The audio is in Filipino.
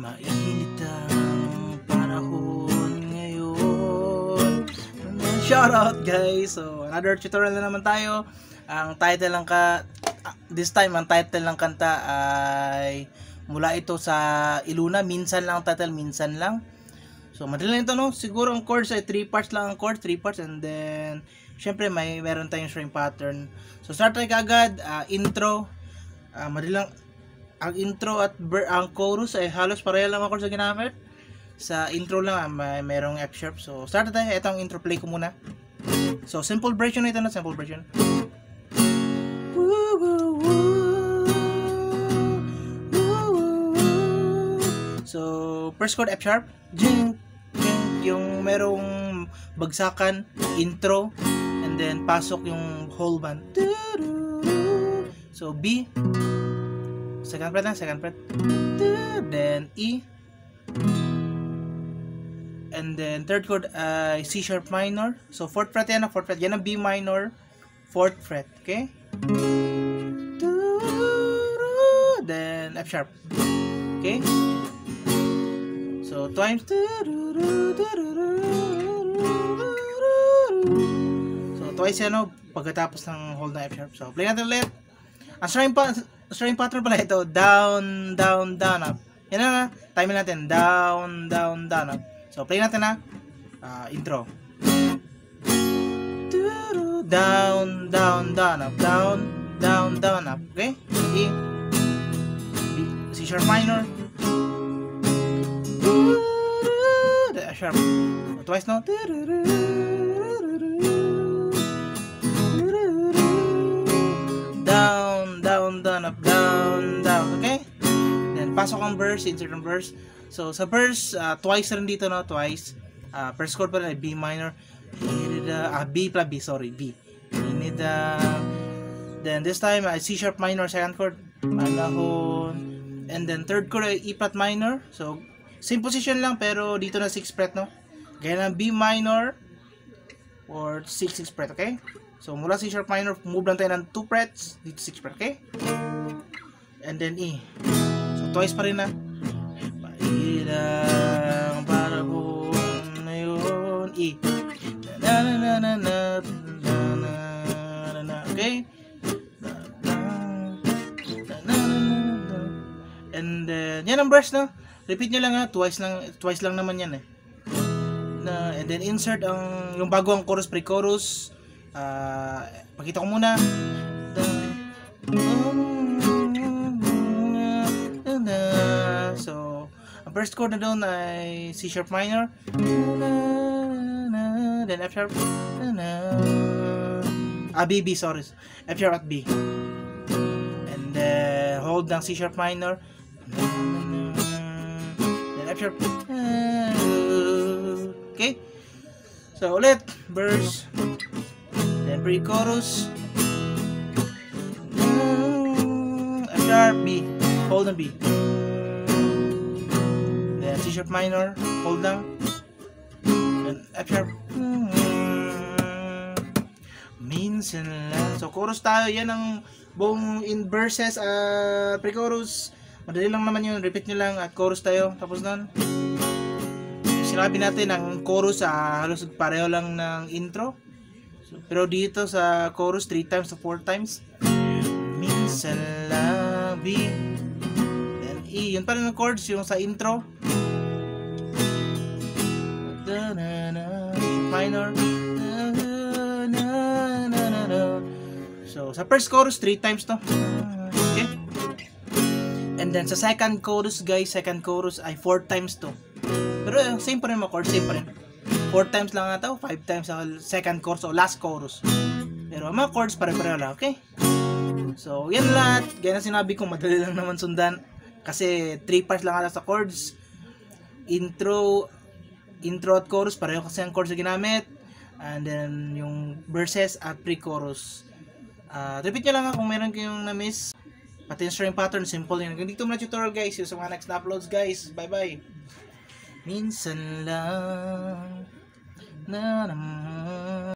Mainit ang panahon ngayon. Shoutout guys! So, another tutorial na naman tayo. Ang title ng this time, ang title ng kanta ay mula ito sa Iluna. Minsan lang ang title, minsan lang. So, madali lang ito, no? Siguro ang chords ay 3 parts lang ang chords, 3 parts, and then syempre meron tayong string pattern. So, start tayo kagad. Intro. Madali lang. Ang intro at ang chorus ay halos pareha lang ang chords na ginamit. Sa intro lang mayroong F sharp. So start tayo. Ito ang intro, play ko muna. So simple version ito na, simple version. So first chord F sharp. Yung merong bagsakan, intro, and then pasok yung whole band. So B, second fret lang, second fret. Then E. And then third chord C sharp minor. So fourth fret yan, fourth fret. Yan ang B minor, fourth fret. Okay? Then F sharp. Okay? So twice. So twice yan, no? Pagkatapos ng whole na F sharp. So play natin ulit. Ang string pattern pala ito, down, down, down, up. Yan na, timing natin, down, down, down, up. So, play natin na, intro. Down, down, down, up, down, down, down, up. Okay? E, B, C sharp minor. F sharp. Twice, no? Down, down, down, up, down, down. Okay? Then, pasok ang verse, insert ang verse. So, sa verse, twice rin dito, no? Twice. First chord pa rin, B minor. B pala, B, sorry, B. Then, this time, C sharp minor, second chord. Panahon. And then, third chord ay E flat minor. So, same position lang, pero dito na 6th fret, no? Gaya na B minor or 6th fret, okay? So, mula C sharp minor, move lang tayo ng 2 frets, dito 6 fret, okay? And then E. So, twice pa rin na. Ilang panahon ngayon, E. Okay? And then, yan ang verse, no? Repeat nyo lang, ha? Twice lang naman yan, eh. And then, insert yung bago ang chorus, pre-chorus. Pakita ko muna. So, ang first chord na doon ay C sharp minor. Then F sharp. B, sorry. F sharp at B. And then, hold ng C sharp minor. Then F sharp. Okay? So, ulit. Verse. Then pre-chorus. F sharp, B. Hold ng B. Then C sharp minor. Hold lang. Then F sharp. Minsan lang. So, chorus tayo. Yan ang buong in verses at pre-chorus. Madali lang naman yun. Repeat nyo lang at chorus tayo. Tapos nun. Sinabi natin ang chorus halos pareho lang ng intro. So, pero dito sa chorus 3 times to 4 times. Minsan lang B. Then E. Yun pa rin ang chords yung sa intro. Minor. So sa first chorus 3 times to. Okay? And then sa second chorus guys, second chorus ay 4 times to. Pero same pa rin mga chords, same pa rin. 4 times lang ata o 5 times sa second chorus o last chorus. Pero mga chords pare-pareho lang, okay? So, yan lahat. Gaya na sinabi ko, madali lang naman sundan. Kasi 3 parts lang ata sa chords. Intro at chorus, pareho kasi ang chords na ginamit. And then, yung verses at pre-chorus. Repeat nyo lang kung meron kayong na-miss. Pati yung string pattern, simple yun. Hanggang dito muna tutorial guys. Yung sa mga next na uploads guys. Bye bye. Minsan lang na naman